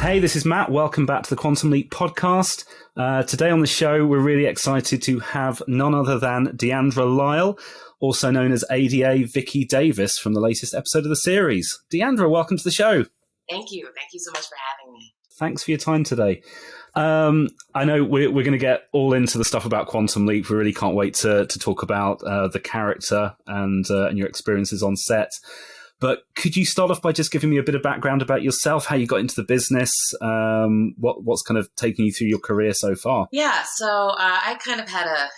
Hey, this is Matt. Welcome back to the Quantum Leap podcast. Today on the show, we're really excited to have none other than Diandra Lyle, also known as ADA Vicky Davis, from the latest episode of the series. Diandra, welcome to the show. Thank you. Thank you so much for having me. Thanks for your time today. I know we're going to get all into the stuff about Quantum Leap. We really can't wait to talk about the character and your experiences on set. But could you start off by just giving me a bit of background about yourself, how you got into the business, what's kind of taken you through your career so far? Yeah, so I kind of had a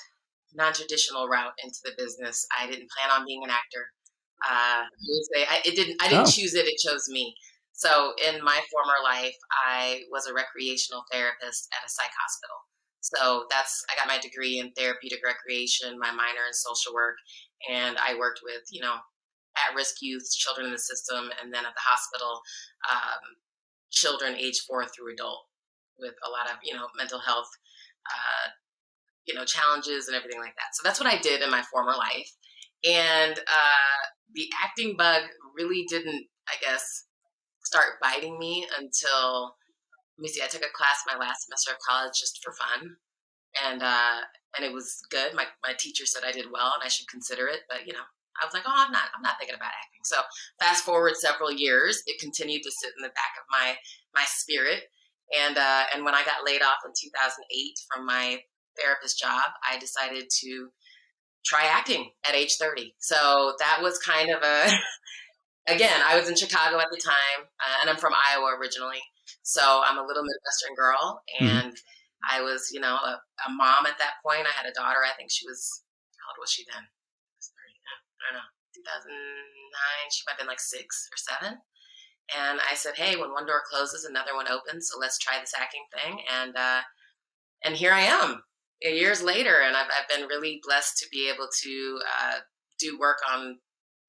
non-traditional route into the business. I didn't plan on being an actor. I didn't choose it; it chose me. So in my former life, I was a recreational therapist at a psych hospital. So I got my degree in therapeutic recreation, my minor in social work, and I worked with, at-risk youth, children in the system, and then at the hospital, children age 4 through adult with a lot of, mental health, challenges and everything like that. So that's what I did in my former life. And the acting bug really didn't, I guess, start biting me until, I took a class my last semester of college just for fun. And it was good. My teacher said I did well and I should consider it, but, I was like, I'm not thinking about acting. So fast forward several years, it continued to sit in the back of my spirit. And when I got laid off in 2008 from my therapist job, I decided to try acting at age 30. So that was kind of again, I was in Chicago at the time, and I'm from Iowa originally. So I'm a little Midwestern girl, and I was, a mom at that point. I had a daughter. I think she was, how old was she then? I don't know, 2009, she might have been like 6 or 7. And I said, hey, when one door closes, another one opens. So let's try this acting thing. And here I am years later. And I've been really blessed to be able to do work on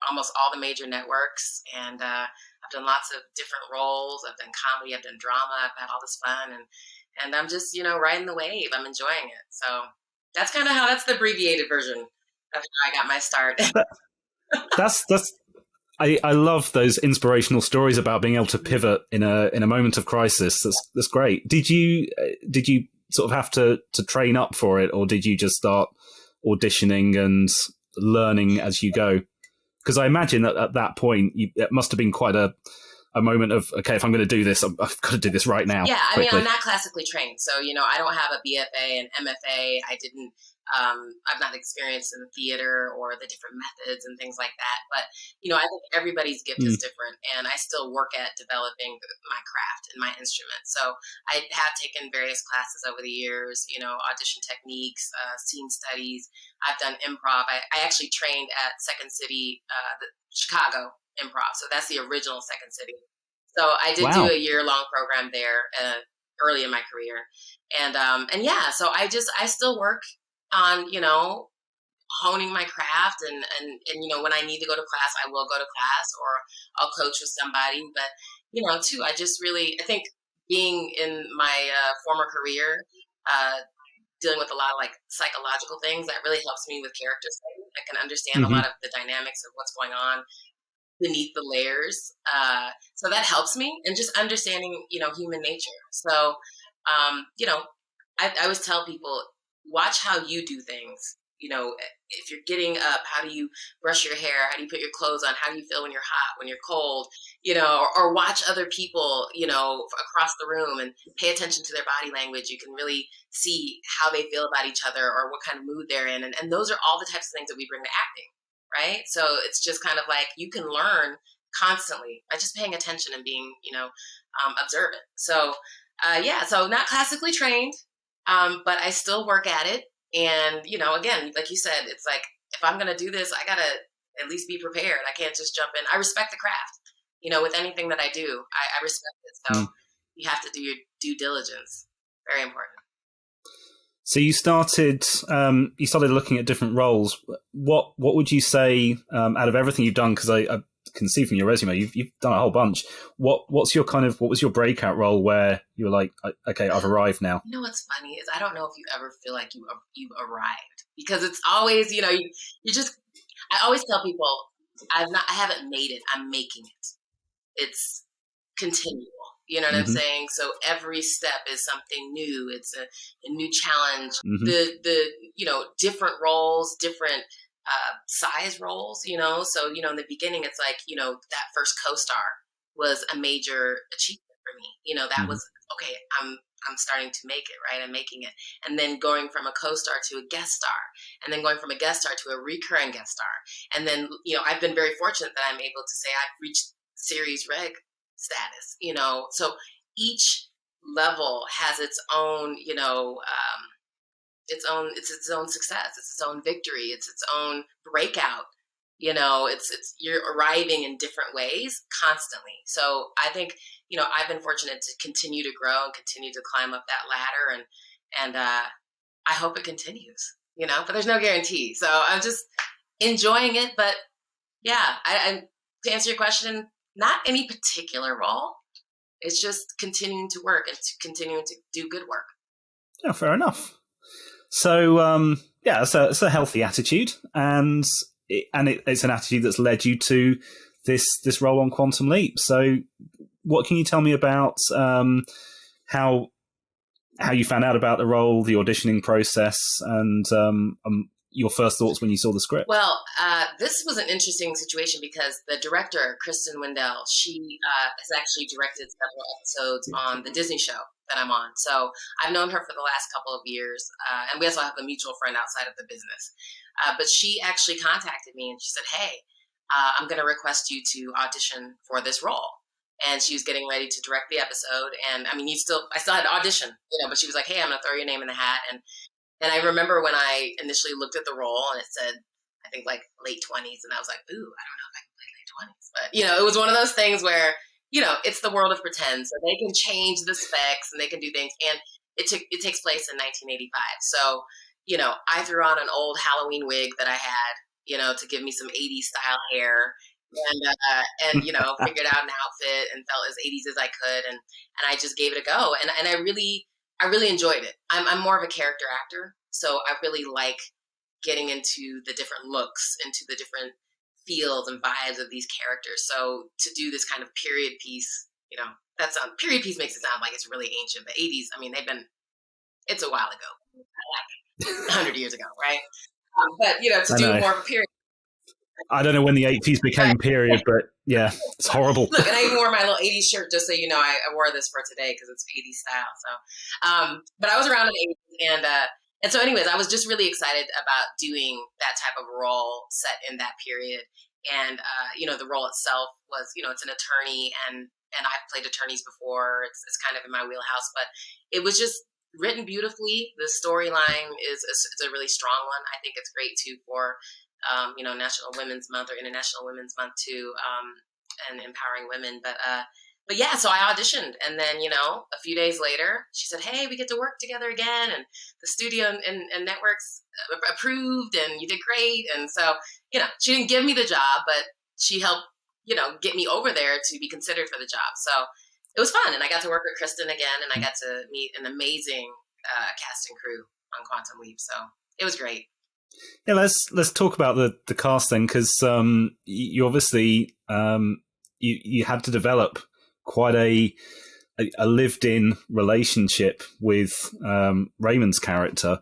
almost all the major networks. And I've done lots of different roles. I've done comedy, I've done drama. I've had all this fun. And I'm just, riding the wave. I'm enjoying it. So that's kind of that's the abbreviated version. That's how I got my start. I love those inspirational stories about being able to pivot in a moment of crisis. That's great. Did you sort of have to train up for it, or did you just start auditioning and learning as you go? Because I imagine that at that point it must have been quite a moment of, okay, if I'm going to do this, I've got to do this right now. Yeah, I quickly. mean, I'm not classically trained. So, I don't have a BFA and MFA. I've not experienced in the theater or the different methods and things like that. But, I think everybody's gift is different. And I still work at developing my craft and my instrument. So I have taken various classes over the years, audition techniques, scene studies. I've done improv. I actually trained at Second City, the Chicago Improv. So that's the original Second City. So I did do a year-long program there early in my career. And yeah, so I still work on, honing my craft and when I need to go to class, I will go to class or I'll coach with somebody. But, too, I think being in my former career, dealing with a lot of like psychological things, that really helps me with character study. I can understand a lot of the dynamics of what's going on beneath the layers. So that helps me, and just understanding, human nature. So, I always tell people, watch how you do things. If you're getting up, how do you brush your hair? How do you put your clothes on? How do you feel when you're hot, when you're cold? Or watch other people, across the room and pay attention to their body language. You can really see how they feel about each other or what kind of mood they're in. And those are all the types of things that we bring to acting. Right. So it's just kind of like you can learn constantly by just paying attention and being, observant. So, so not classically trained, but I still work at it. And, again, like you said, it's like, if I'm going to do this, I got to at least be prepared. I can't just jump in. I respect the craft, with anything that I do, I respect it. So you have to do your due diligence. Very important. So you started looking at different roles. What would you say out of everything you've done? Because I can see from your resume you've done a whole bunch. What was your breakout role where you were like, okay, I've arrived now? What's funny is I don't know if you ever feel like you've arrived, because it's always you just. I always tell people I haven't made it. I'm making it. It's continual. You know what I'm saying? So every step is something new. It's a new challenge. The different roles, different size roles, So, in the beginning, it's like, that first co-star was a major achievement for me. That was, okay, I'm starting to make it, right? I'm making it. And then going from a co-star to a guest star, and then going from a guest star to a recurring guest star. And then, I've been very fortunate that I'm able to say I've reached series reg status, So each level has its own, it's its own success. It's its own victory. It's its own breakout. It's you're arriving in different ways constantly. So I think, I've been fortunate to continue to grow and continue to climb up that ladder, and I hope it continues, but there's no guarantee. So I'm just enjoying it. But yeah, I to answer your question, not any particular role. It's just continuing to work and continuing to do good work. Yeah, fair enough. So, it's a healthy attitude, and it's an attitude that's led you to this role on Quantum Leap. So, what can you tell me about how you found out about the role, the auditioning process, and your first thoughts when you saw the script? Well, this was an interesting situation because the director, Kristen Wendell, she has actually directed several episodes on the Disney show that I'm on. So I've known her for the last couple of years, and we also have a mutual friend outside of the business. But she actually contacted me and she said, hey, I'm going to request you to audition for this role. And she was getting ready to direct the episode. And I mean, I still had to audition, but she was like, hey, I'm going to throw your name in the hat. And I remember when I initially looked at the role and it said, I think like late 20s. And I was like, ooh, I don't know if I can play late 20s. But, it was one of those things where, it's the world of pretend. So they can change the specs and they can do things. And it takes place in 1985. So, I threw on an old Halloween wig that I had, to give me some 80s style hair. And figured out an outfit and felt as 80s as I could. And I just gave it a go. And I really enjoyed it. I'm more of a character actor, so I really like getting into the different looks, into the different feels and vibes of these characters. So to do this kind of period piece, period piece makes it sound like it's really ancient. The 80s, I mean, it's a while ago, like 100 years ago, right? But to do more of a period. I don't know when the 80s became period, but yeah, it's horrible. Look, and I even wore my little 80s shirt just so I wore this for today because it's 80s style. So, but I was around in the 80s, and so anyways, I was just really excited about doing that type of role set in that period. And the role itself was, it's an attorney, and I've played attorneys before. It's kind of in my wheelhouse, but it was just written beautifully. The storyline is a really strong one. I think it's great too for National Women's Month or International Women's Month too, and empowering women. But yeah, so I auditioned, and then a few days later, she said, "Hey, we get to work together again, and the studio and networks approved, and you did great." And so she didn't give me the job, but she helped get me over there to be considered for the job. So it was fun, and I got to work with Kristen again, and I got to meet an amazing cast and crew on Quantum Leap. So it was great. Yeah, let's talk about the cast then, because you obviously you had to develop quite a lived-in relationship with Raymond's character.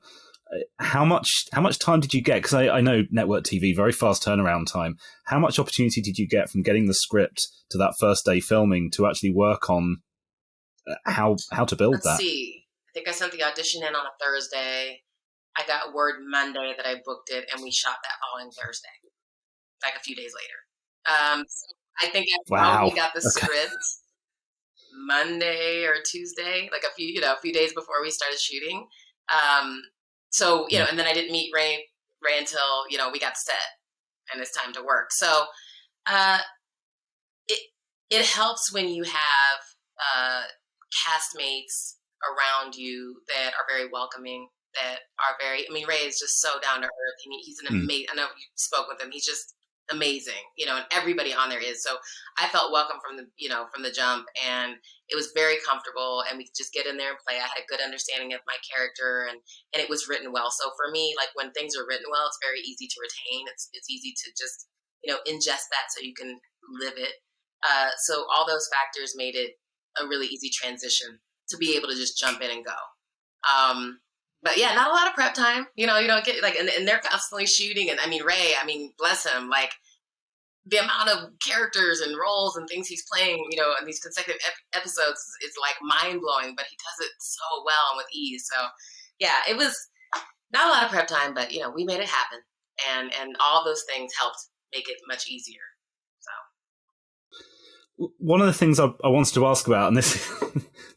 How much time did you get? Because I know network TV, very fast turnaround time. How much opportunity did you get from getting the script to that first day filming to actually work on how to build that? Let's see. I think I sent the audition in on a Thursday. I got word Monday that I booked it, and we shot that following Thursday, like a few days later. So I think I probably got the script Monday or Tuesday, like a few days before we started shooting. So and then I didn't meet Ray until we got to set, and it's time to work. So it helps when you have castmates around you that are very welcoming. That are Ray is just so down to earth. He's an amazing, I know you spoke with him. He's just amazing, and everybody on there is. So I felt welcome from the jump, and it was very comfortable, and we could just get in there and play. I had a good understanding of my character, and it was written well. So for me, like when things are written well, it's very easy to retain. It's easy to just, ingest that so you can live it. So all those factors made it a really easy transition to be able to just jump in and go. But yeah, not a lot of prep time. You don't get like, and they're constantly shooting. And I mean, Ray, bless him, like the amount of characters and roles and things he's playing, in these consecutive episodes is like mind blowing, but he does it so well and with ease. So yeah, it was not a lot of prep time, but we made it happen. And all those things helped make it much easier. So one of the things I wanted to ask about, and this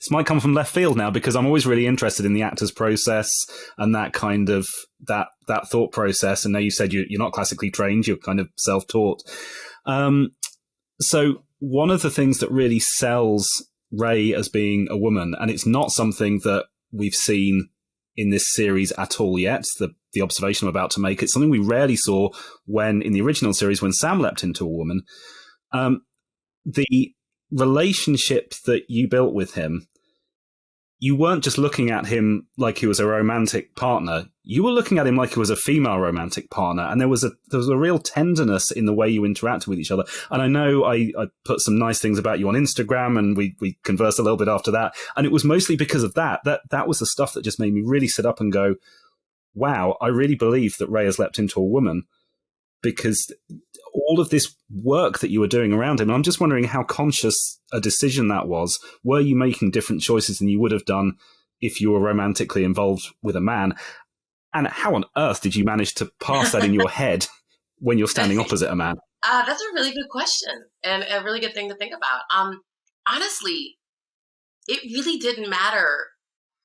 this might come from left field now, because I'm always really interested in the actor's process and that kind of that thought process. And now you said you're not classically trained, you're kind of self-taught. So one of the things that really sells Ray as being a woman, and it's not something that we've seen in this series at all yet, the observation I'm about to make, it's something we rarely saw when in the original series when Sam leapt into a woman. The relationship that you built with him, you weren't just looking at him like he was a romantic partner. You were looking at him like he was a female romantic partner, and there was a real tenderness in the way you interacted with each other. And I know I put some nice things about you on Instagram, and we conversed a little bit after that. And it was mostly because of that was the stuff that just made me really sit up and go, wow, I really believe that Ray has leapt into a woman, because all of this work that you were doing around him, I'm just wondering how conscious a decision that was. Were you making different choices than you would have done if you were romantically involved with a man? And how on earth did you manage to pass that in your head when you're standing opposite a man? That's a really good question and a really good thing to think about. Honestly, it really didn't matter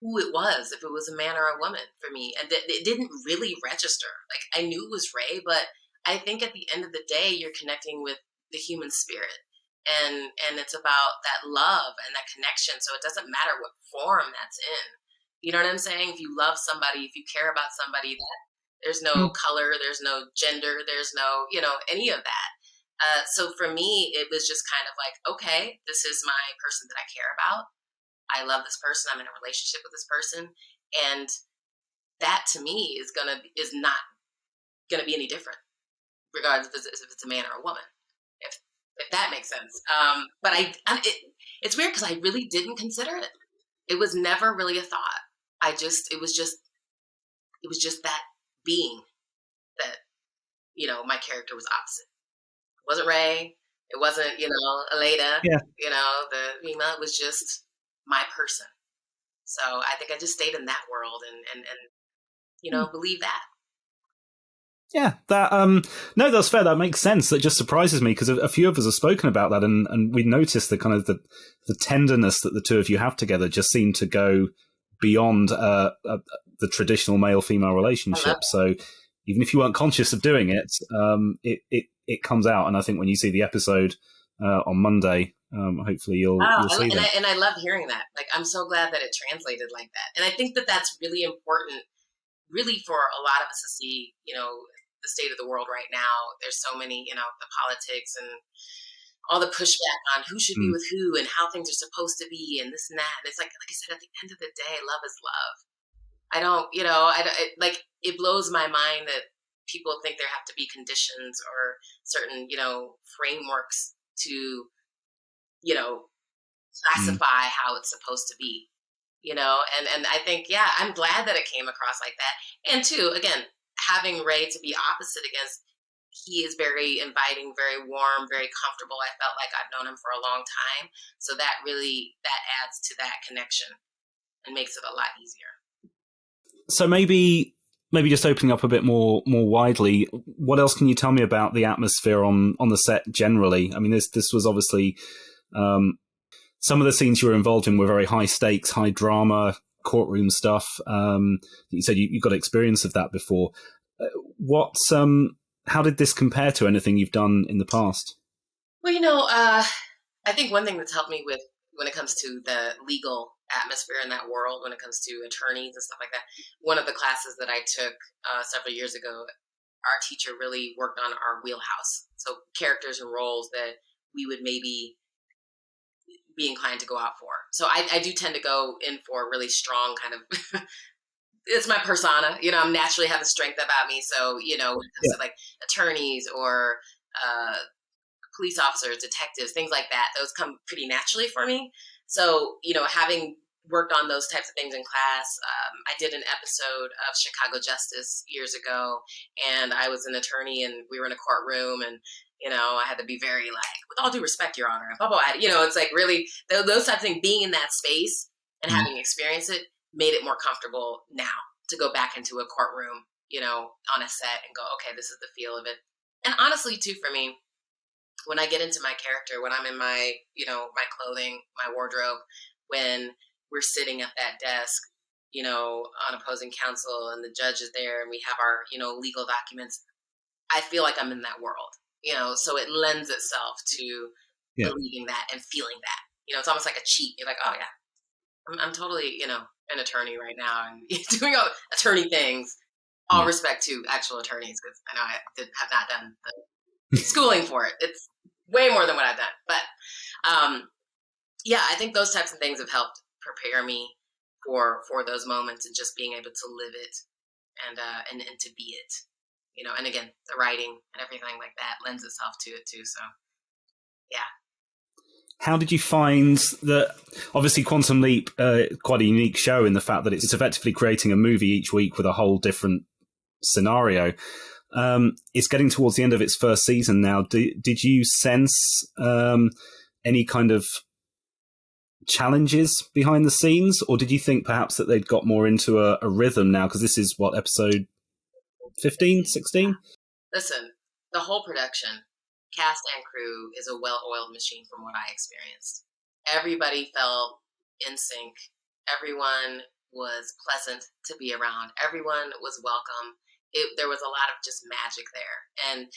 who it was, if it was a man or a woman for me. And it didn't really register. Like, I knew it was Ray, but I think at the end of the day, you're connecting with the human spirit, and it's about that love and that connection. So it doesn't matter what form that's in. You know what I'm saying? If you love somebody, if you care about somebody, that there's no color, there's no gender, there's no, any of that. So for me, it was just kind of like, okay, this is my person that I care about. I love this person. I'm in a relationship with this person, and that to me is not gonna be any different, regardless if it's a man or a woman, if that makes sense. But it's weird because I really didn't consider it. It was never really a thought. It was just that being that, my character was opposite. It wasn't Ray. It wasn't, Aleda. Yeah. The Rima. It was just my person. So I think I just stayed in that world and believe that. Yeah, that no, that's fair. That makes sense. That just surprises me, because a few of us have spoken about that, and we noticed the kind of the tenderness that the two of you have together just seemed to go beyond the traditional male-female relationship. So even if you weren't conscious of doing it, it comes out. And I think when you see the episode on Monday, hopefully you'll see that. And I love hearing that. Like, I'm so glad that it translated like that. And I think that that's really important, really, for a lot of us to see, the state of the world right now. There's so many, the politics and all the pushback on who should be with who and how things are supposed to be and this and that. And it's like I said, at the end of the day, love is love. It blows my mind that people think there have to be conditions or certain, frameworks to, classify how it's supposed to be, and I think, I'm glad that it came across like that. And two, again, having Ray to be opposite against, he is very inviting, very warm, very comfortable. I felt like I've known him for a long time. So that adds to that connection and makes it a lot easier. So maybe just opening up a bit more widely, what else can you tell me about the atmosphere on the set generally? I mean, this was obviously some of the scenes you were involved in were very high stakes, high drama, courtroom stuff. You said you got experience of that before. How did this compare to anything you've done in the past? Well, I think one thing that's helped me with when it comes to the legal atmosphere in that world, when it comes to attorneys and stuff like that, one of the classes that I took several years ago, our teacher really worked on our wheelhouse. So characters and roles that we would maybe be inclined to go out for. So I do tend to go in for really strong kind of it's my persona, I'm naturally have a strength about me. So, when it comes to like attorneys or police officers, detectives, things like that. Those come pretty naturally for me. So, having worked on those types of things in class, I did an episode of Chicago Justice years ago, and I was an attorney, and we were in a courtroom, and I had to be very like, with all due respect, Your Honor, and blah, blah, blah. It's like really those types of things. Being in that space and having experienced it made it more comfortable now to go back into a courtroom, on a set and go, okay, this is the feel of it. And honestly, too, for me, when I get into my character, when I'm in my, my clothing, my wardrobe, when we're sitting at that desk, on opposing counsel, and the judge is there, and we have our, legal documents, I feel like I'm in that world, so it lends itself to believing that and feeling that. It's almost like a cheat. You're like, oh yeah, I'm totally, an attorney right now and doing all attorney things. All respect to actual attorneys, because I know I have not done the schooling for it. It's way more than what I've done. But I think those types of things have helped prepare me for those moments, and just being able to live it and to be it. And again, the writing and everything like that lends itself to it too. So, yeah. How did you find that? Obviously, Quantum Leap, quite a unique show in the fact that it's effectively creating a movie each week with a whole different scenario. It's getting towards the end of its first season now. Did you sense any kind of challenges behind the scenes, or did you think perhaps that they'd got more into a rhythm now? Because this is what, episode 15, 16? Listen, the whole production, cast and crew, is a well-oiled machine from what I experienced. Everybody felt in sync. Everyone was pleasant to be around. Everyone was welcome. There was a lot of just magic there. And,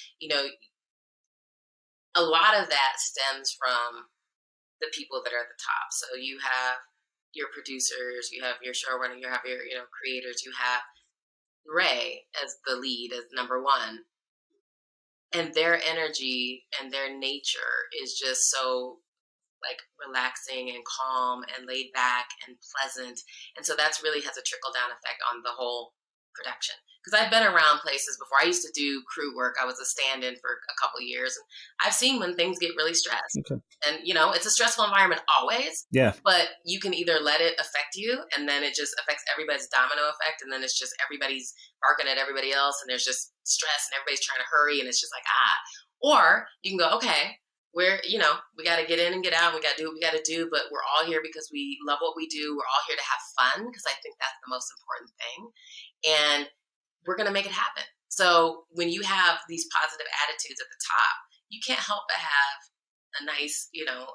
a lot of that stems from the people that are at the top. So you have your producers, you have your showrunner, you have your, creators, you have Ray as the lead, as number one. And their energy and their nature is just so like relaxing and calm and laid back and pleasant. And so that's really has a trickle down effect on the whole production. Because I've been around places before. I used to do crew work. I was a stand-in for a couple of years. And I've seen when things get really stressed. Okay. And, it's a stressful environment always. Yeah. But you can either let it affect you, and then it just affects everybody's domino effect. And then it's just everybody's barking at everybody else, and there's just stress, and everybody's trying to hurry. And it's just like, Or you can go, okay, we got to get in and get out. And we got to do what we got to do. But we're all here because we love what we do. We're all here to have fun, because I think that's the most important thing. And we're going to make it happen. So when you have these positive attitudes at the top, you can't help but have a nice,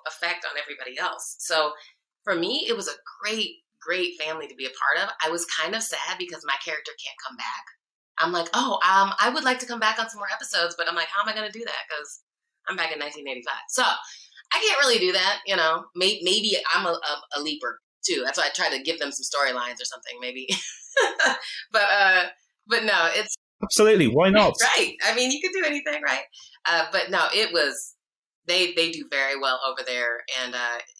effect on everybody else. So for me, it was a great, great family to be a part of. I was kind of sad because my character can't come back. I'm like, I would like to come back on some more episodes, but I'm like, how am I going to do that? Because I'm back in 1985. So I can't really do that. Maybe I'm a leaper too. That's why I try to give them some storylines or something, maybe. But no, it's absolutely, why not? Right. I mean, you could do anything, right? But no, it was they do very well over there, and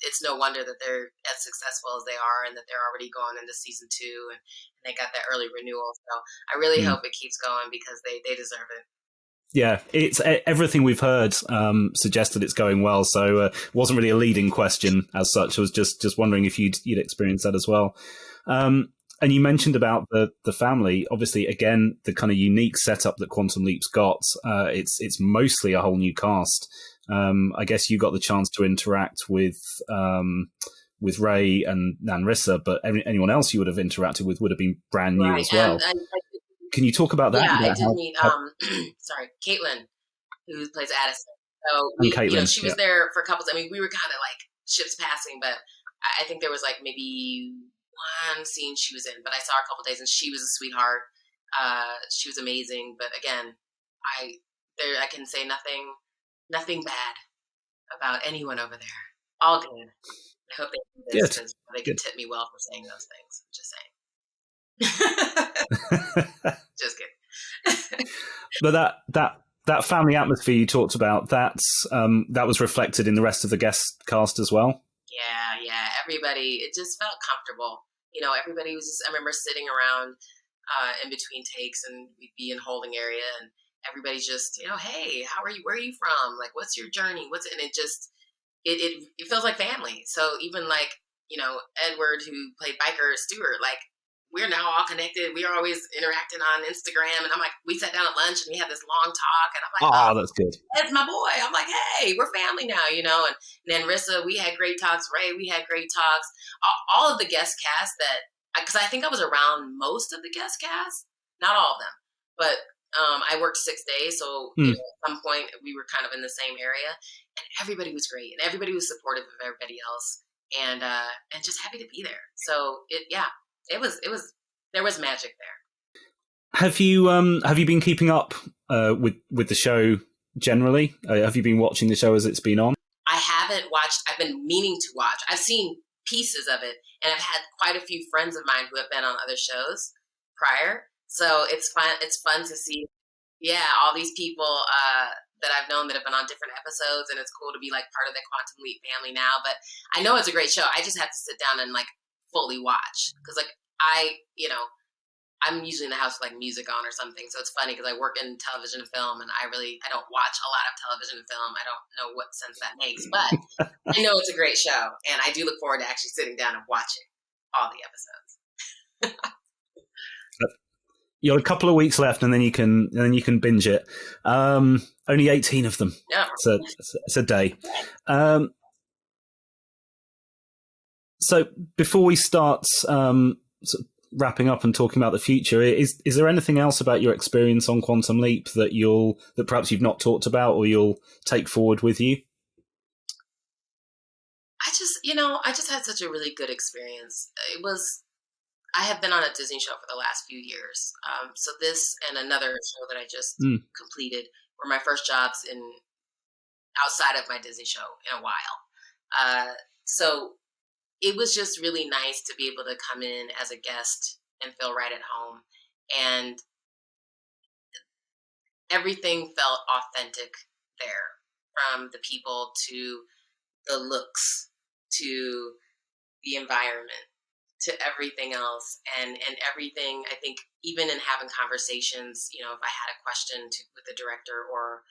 it's no wonder that they're as successful as they are, and that they're already going into season 2, and they got that early renewal. So I really hope it keeps going, because they deserve it. Yeah, it's everything we've heard suggested it's going well. So it wasn't really a leading question as such. I was just wondering if you'd experienced that as well. And you mentioned about the family. Obviously, again, the kind of unique setup that Quantum Leap's got. It's mostly a whole new cast. I guess you got the chance to interact with Ray and Narissa, but anyone else you would have interacted with would have been brand new as well. Can you talk about that? Yeah, I did meet, Caitlin, who plays Addison. So she was there for couples. I mean, we were kind of like ships passing, but I think there was like maybe one scene she was in, but I saw her a couple days, and she was a sweetheart. She was amazing. But again, I can say nothing bad about anyone over there. All good. I hope they do this, because they can tip me well for saying those things. I'm just saying. Just kidding. But that family atmosphere you talked about, that was reflected in the rest of the guest cast as well. Yeah. Everybody, it just felt comfortable. Everybody was just, I remember sitting around in between takes, and we'd be in holding area, and everybody's just, hey, how are you? Where are you from? Like, what's your journey? And it just, it feels like family. So even like, Edward, who played Biker Stewart, like, we're now all connected. We are always interacting on Instagram. And I'm like, we sat down at lunch and we had this long talk. And I'm like, Oh, oh, that's good. that's my boy. I'm like, hey, we're family now, And then Rissa, we had great talks. Ray, we had great talks. All of the guest cast because I think I was around most of the guest cast, not all of them, but I worked 6 days. So at some point we were kind of in the same area, and everybody was great, and everybody was supportive of everybody else, and just happy to be there. So it was there was magic there. Have you been keeping up with the show generally? Have you been watching the show as it's been on? I haven't watched. I've been meaning to watch. I've seen pieces of it, and I've had quite a few friends of mine who have been on other shows prior. So it's fun. It's fun to see, all these people that I've known that have been on different episodes, and it's cool to be like part of the Quantum Leap family now. But I know it's a great show. I just have to sit down and like fully watch, because like I'm usually in the house with like music on or something. So it's funny because I work in television and film, and I don't watch a lot of television and film. I don't know what sense that makes, but I know it's a great show, and I do look forward to actually sitting down and watching all the episodes. You got a couple of weeks left, and then you can binge it. Only 18 of them. Yeah. It's a day. So before we start sort of wrapping up and talking about the future, is there anything else about your experience on Quantum Leap that perhaps you've not talked about or you'll take forward with you? I just had such a really good experience. I have been on a Disney show for the last few years. So this and another show that I just completed were my first jobs outside of my Disney show in a while. So it was just really nice to be able to come in as a guest and feel right at home. And everything felt authentic there, from the people to the looks to the environment to everything else, and everything. I think even in having conversations, if I had a question with the director or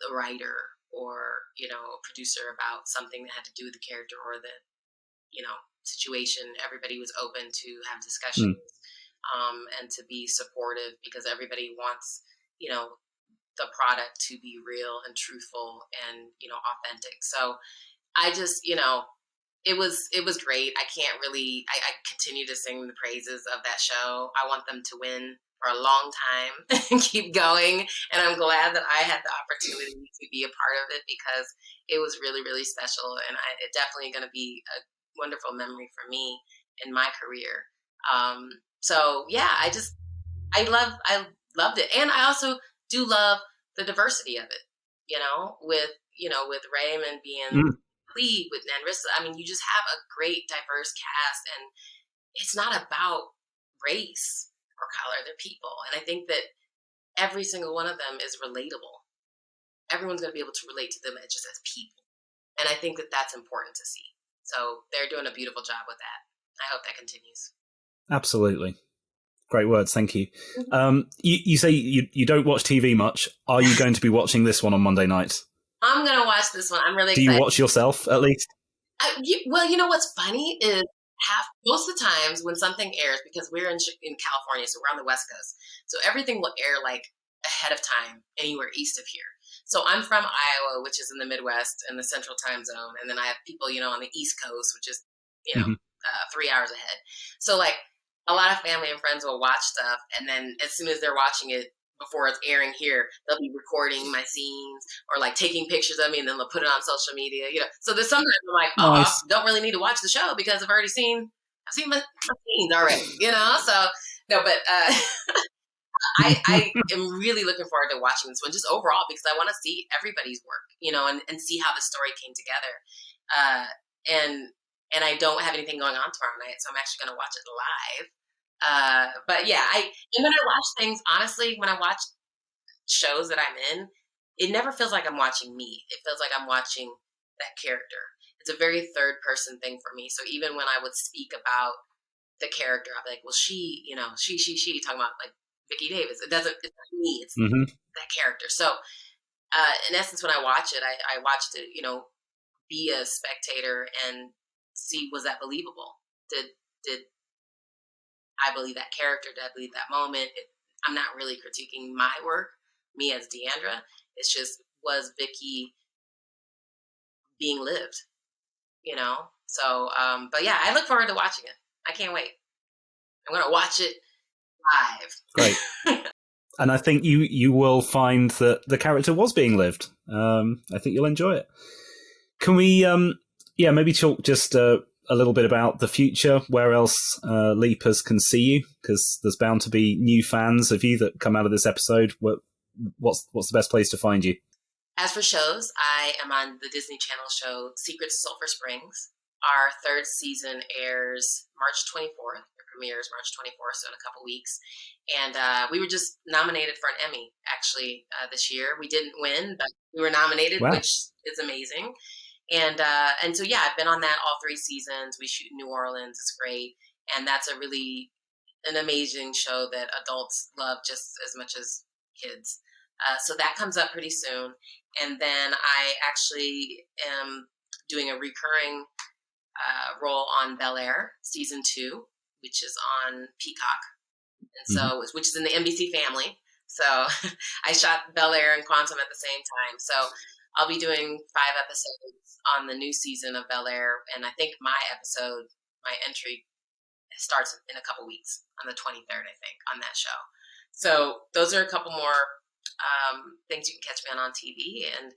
the writer or a producer about something that had to do with the character or the situation, everybody was open to have discussions and to be supportive, because everybody wants the product to be real and truthful and authentic. So I just it was great. I can't really, I continue to sing the praises of that show. I want them to win for a long time and keep going. And I'm glad that I had the opportunity to be a part of it, because it was really, really special. And it's definitely going to be a wonderful memory for me in my career. So yeah, I loved it. And I also do love the diversity of it, with Raymond being lead, with Narissa. I mean, you just have a great diverse cast, and it's not about race or color. They're people. And I think that every single one of them is relatable. Everyone's going to be able to relate to them just as people. And I think that that's important to see. So they're doing a beautiful job with that. I hope that continues. Absolutely. Great words. Thank you. You say you don't watch TV much. Are you going to be watching this one on Monday nights? I'm going to watch this one. I'm really excited. Do you watch yourself, at least? Well, what's funny is most of the times when something airs, because we're in California, so we're on the West Coast, so everything will air like ahead of time anywhere east of here. So I'm from Iowa, which is in the Midwest and the Central Time Zone, and then I have people, on the East Coast, which is 3 hours ahead. So like a lot of family and friends will watch stuff, and then as soon as they're watching it before it's airing here, they'll be recording my scenes or like taking pictures of me, and then they'll put it on social media. So there's sometimes I'm like, nice. I don't really need to watch the show because I've seen my scenes already. So no, but I am really looking forward to watching this one, just overall, because I want to see everybody's work, and see how the story came together. And I don't have anything going on tomorrow night, so I'm actually going to watch it live. But yeah, and when I watch things, honestly, when I watch shows that I'm in, it never feels like I'm watching me. It feels like I'm watching that character. It's a very third person thing for me. So even when I would speak about the character, I'd be like, well, she, she, talking about like Vicky Davis. It's not me. It's that character. So in essence, when I watch it, I watch to, be a spectator and see, was that believable? Did I believe that character? Did I believe that moment? I'm not really critiquing my work, me as Diandra. It's just, was Vicky being lived, So, but yeah, I look forward to watching it. I can't wait. I'm going to watch it live. Great. And I think you will find that the character was being lived. I think you'll enjoy it. Can we, maybe talk just a little bit about the future, where else Leapers can see you? Because there's bound to be new fans of you that come out of this episode. What's the best place to find you? As for shows, I am on the Disney Channel show Secrets of Sulphur Springs. Our third season airs March 24th. It premieres March 24th, so in a couple weeks. And we were just nominated for an Emmy, actually, this year. We didn't win, but we were nominated, wow, which is amazing. And so, yeah, I've been on that all 3 seasons. We shoot in New Orleans. It's great. And that's an amazing show that adults love just as much as kids. So that comes up pretty soon. And then I actually am doing a recurring role on Bel Air season 2, which is on Peacock. And so, which is in the NBC family. So I shot Bel Air and Quantum at the same time. So I'll be doing 5 episodes on the new season of Bel Air. And I think my entry starts in a couple weeks on the 23rd, I think, on that show. So those are a couple more things you can catch me on TV. And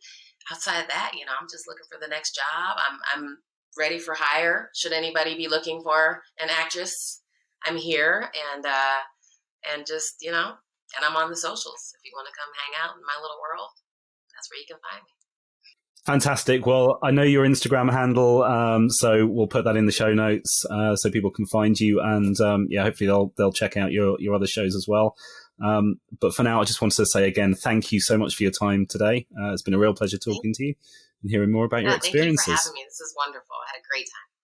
outside of that, I'm just looking for the next job. I'm ready for hire. Should anybody be looking for an actress, I'm here. And just, and I'm on the socials. If you want to come hang out in my little world, that's where you can find me. Fantastic. Well, I know your Instagram handle, so we'll put that in the show notes so people can find you. And hopefully they'll check out your other shows as well. But for now, I just wanted to say again, thank you so much for your time today. It's been a real pleasure talking to you and hearing more about your experiences. Thank you for having me. This is wonderful. I had a great time.